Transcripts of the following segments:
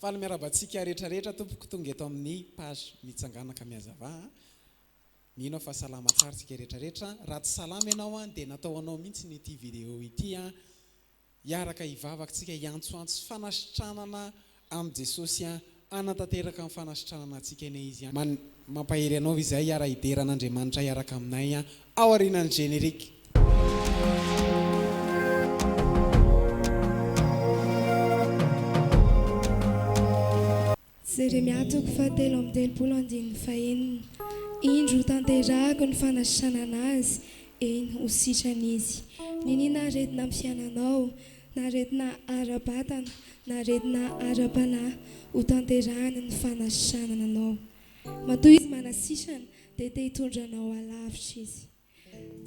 Faly miarabantsika rehetrarehetra tompoko tonga eto amin'ny page mitsanganaka miazava. Mino fa salama tsara tsika rehetrarehetra. Raha tsy salama ianao dia natao anao mihitsy n'ity vidéo ity hiaraka hivavaka tsika hiantsoantso fanasitranana amin'ny Jesosy anatanteraka amin'ny fanasitranana antsika ine izy mampahery anao izay hiara hideran'Andriamanitra hiaraka aminay ao aorian'ny générique. Jeremia toko fahatelo amby telopolo andininy fahenina. Indro tanterahako ny fanasitranana azy, eny ho sitran'izy. Ninina aretina amin'ny fiainanao, na aretina ara-batana, na aretina ara-panahy, ho tanterahany ny fanasitranana anao. Matoa izy manasitrana dia te hitondranao alavitra izy.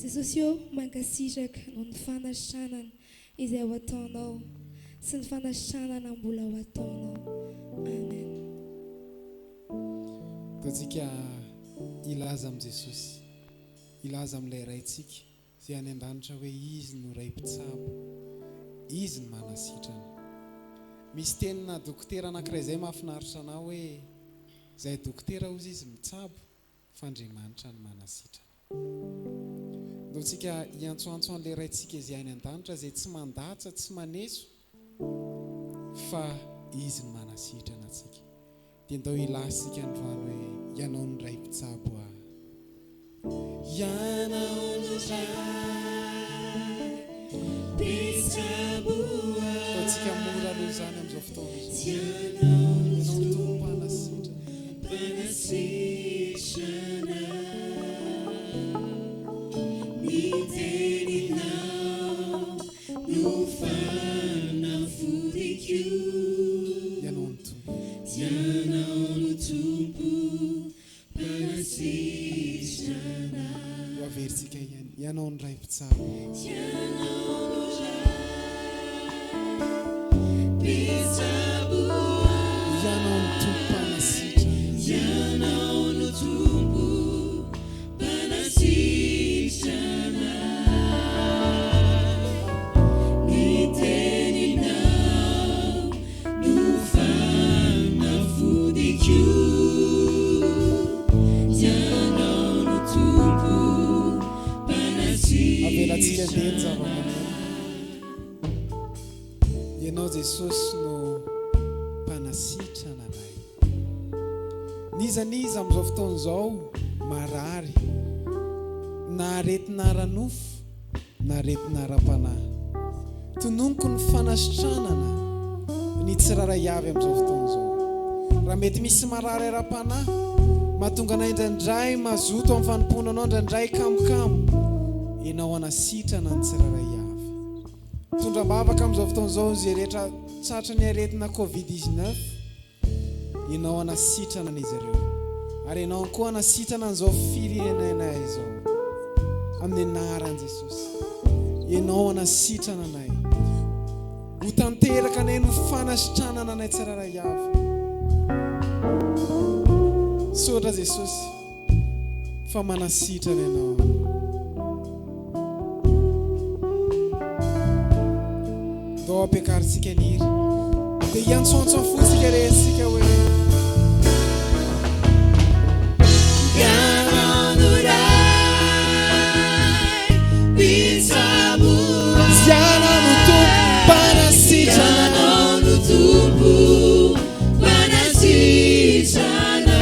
Jesosy eo mankasitraka noho ny fanasitranana izay ho ataonao sy ny fanasitranana mbola ho ataonao. Amen. Tsika ilaza amin'ny Jesosy, ilaza amin'ilay raintsika izay any an-danitra hoe izy no ray mpitsabo, izy no manasitrana. Misy tenina dokotera anankiray izay mahafinaritra anao hoe izay dokotera ozy izy mitsabo fa Andriamanitra no manasitrana. Ndao tsika hiantsoantso an'ilay raintsika izay any an-danitra izay tsy mandatsa, tsy maneso fa izy no manasitrana antsika. Dia ndao ilasika androany hoe ianao ny ray mpitsabo ianao ny ray mpitsabo tsika mora aloha izany amin'izao fotoana ianao ny tompanasitrana ny teninao no fanafodiko ianao ny tompo panasitrana averitsika ihany ianao ny ray mpitsabo ianao ny tompo panasitrana ianao ny tompo panasitrana ny teninao no fanafodiko avelatsika deny zava-maneno ianao Jesosy no mpanasitrana anay. Nizaniza amin'izao fotoana izao marary na aretina ara-nofo na aretina ara-panahy, tononoko ny fanasitranana ny tsiraray avy amin'izao fotoana izao. Raha mety misy marary ara-panahy mahatonga anay indraindray mazoto amin'ny fanompona anao, indraindray kamokamo, ianao anasitrana ny tsiraray avy. Tondram-bavaka amin'izao fotoana izao izay rehetra tratra ny aretina Covid-19, ianao anasitrana an'izy ireo. Ary ianao koa anasitrana an'izao firenena izao amin'ny anaran'i Jesosy. Ianao anasitrana anay, ho tanteraka anay no fanasitranana anay tsiraray avy. Sotra Jesosy fa manasitrana ianao. Ndao ampiakarintsika ny hira dia hiantsoantso fotsika rehetritsika hoe ianao no ray mpitsabo ianao no tompo panasitrana ianao no tompo panasitrana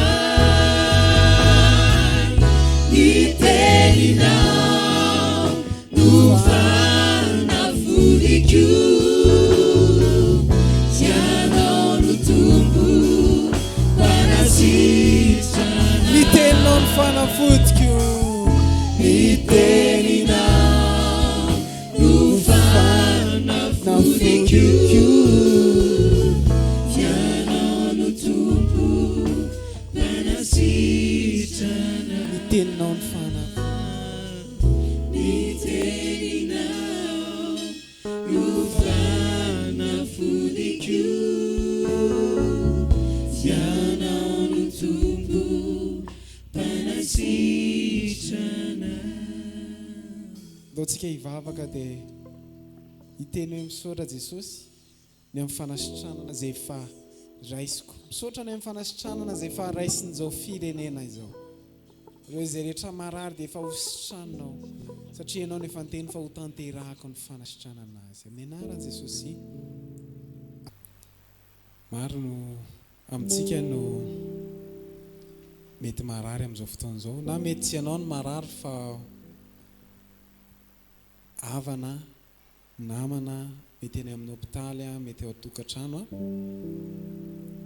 ny teninao no fanafodiko niteninao ny fanafodiko ny teninao no fanafodiko ianao no tompo panasitrana ny teninao ny fanafodiko ny teninao no fanafodiko ianao no tompo panasitrana. Ndao tsika hivavaka dia hiteny hoe misaotra Jesosy ny amin'ny fanasitranana izay efa raisiko misaotra ny amin'ny fanasitranana zay efa raisin'izao firenena izao. Ireo izay rehetra marary dia efa hositrananao satria ianao nefa nyteny fa ho tanterahako ny fanasitranana azy amin'ny anaran'i Jesosy. Maro no amintsika no mety marary amin'izao fotoan'izao, na mety tsy ianao ny marary fa havana, namana, mety eny amin'ny hôpitaly, mety ao an-tokantrano.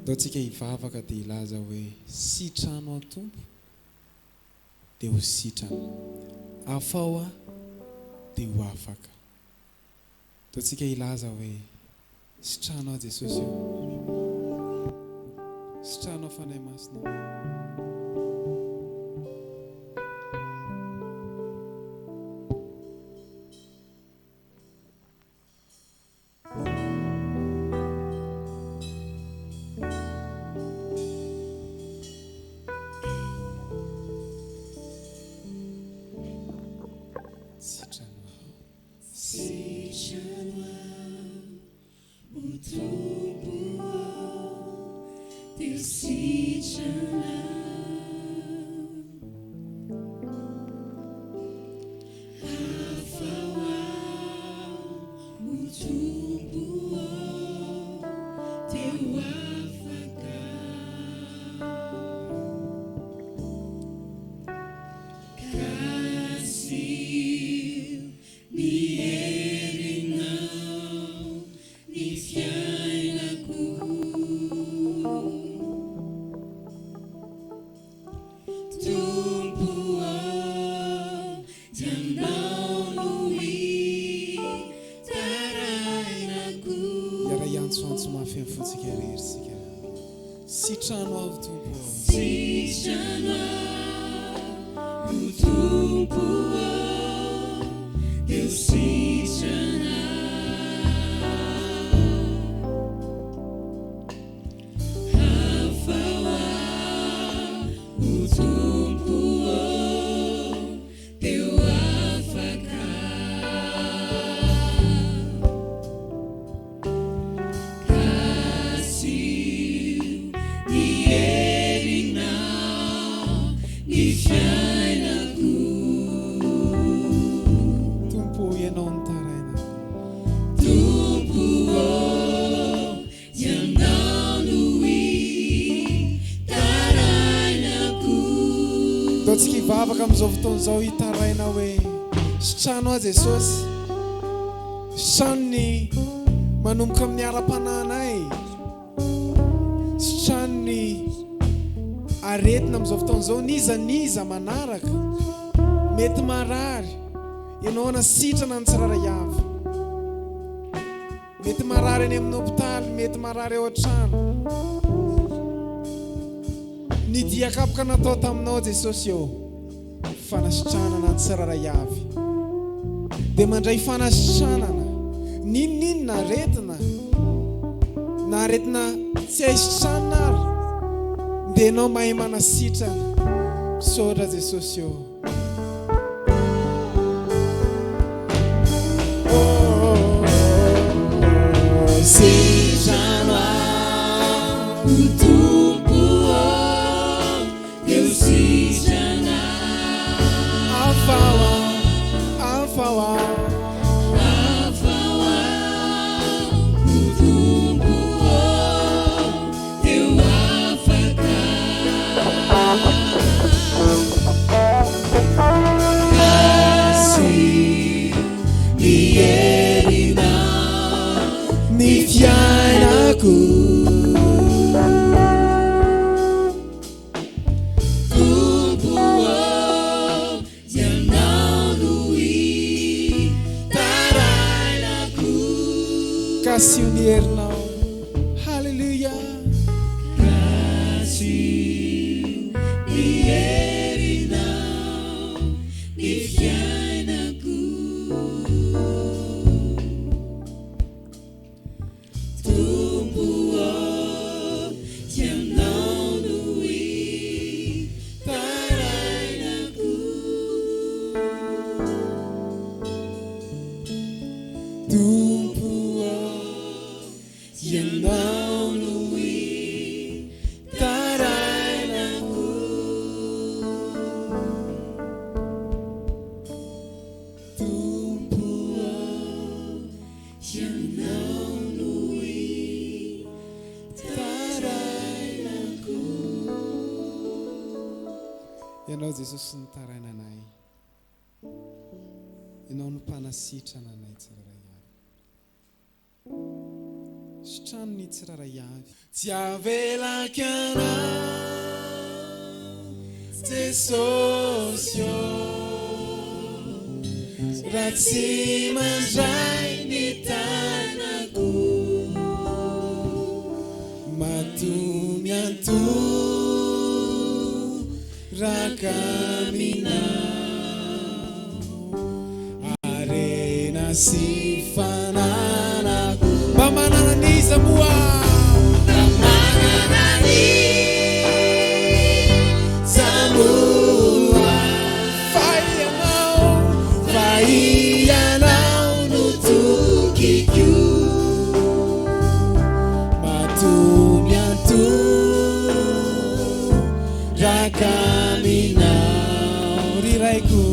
Ataontsika hivavaka dia hilaza hoe sitrano ao Tompo dia ho sitrana, afao dia ho afaka. Ataontsika hilaza hoe sitrano ao Jesosy io, sitrano ao fanahy masina. Vavaka amin'izao fotoan'izao hitaraina hoe sitrano ao Jesosy, sitrano manomboka amin'ny ara-pananay, sitrano aretina amin'izao fotoan'izao niza manaraka, mety marary ianao nasitrana ny tsirairay avy, mety marary any amin'ny hôpitaly, mety marary ao an-trano. Ny diakapoka natao taminao Jesosy eo fanasitranana ny tsirairay avy dia mandray fanasitranana ninninna na aretina tsy haisitranana ary dia ianao mahay manasitrana. Misaotra Jesosy eo. Sitrano ao Tompo eu sitrana, afao o Tompo teu afaka, assim dierina ni fiainaku. Kasih ni herinao, haleluya. Kasih ni herinao ni fiainaku, Tompo yang naunui tarainaku, Tompo yang naunui ianao Jesosy ny tarainanay, ianao ny mpanasitrana anay tsiraray avy, sitrano ny tsiraray avy. Tsy avelako anao Jesosy raha tsy mandray ny tanako, matomianto raha caminhao, arena sy fananako, mba manananiza moa, mba manananiza moa, fai ianao no tokiko, matomianto raha caminhao, riraiko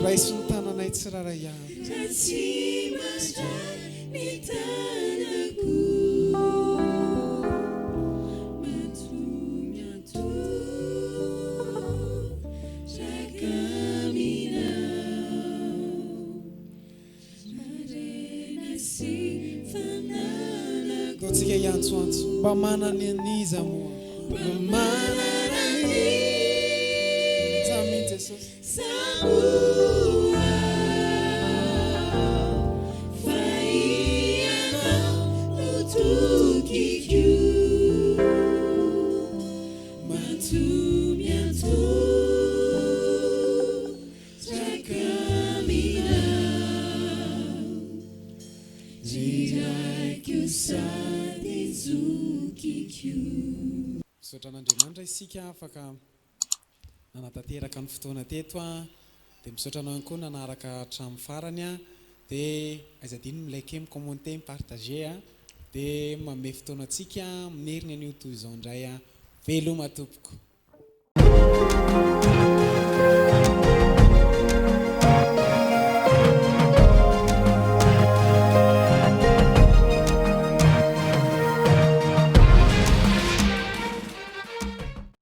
raiso ny tananay tsiraray avy, tsika iantsoantso mba manananiza moa, mba manananiza mintsy Jesosy misaotran'Andriamanitra isika afaka nanatanteraka ny fotoana teto dia misaotra anao ihany koa nanaraka hatramin'ny farany dia aizadino milike micommente mipartager dia manome fotoana antsika minerina an'io toy izao indray veloma tompoko.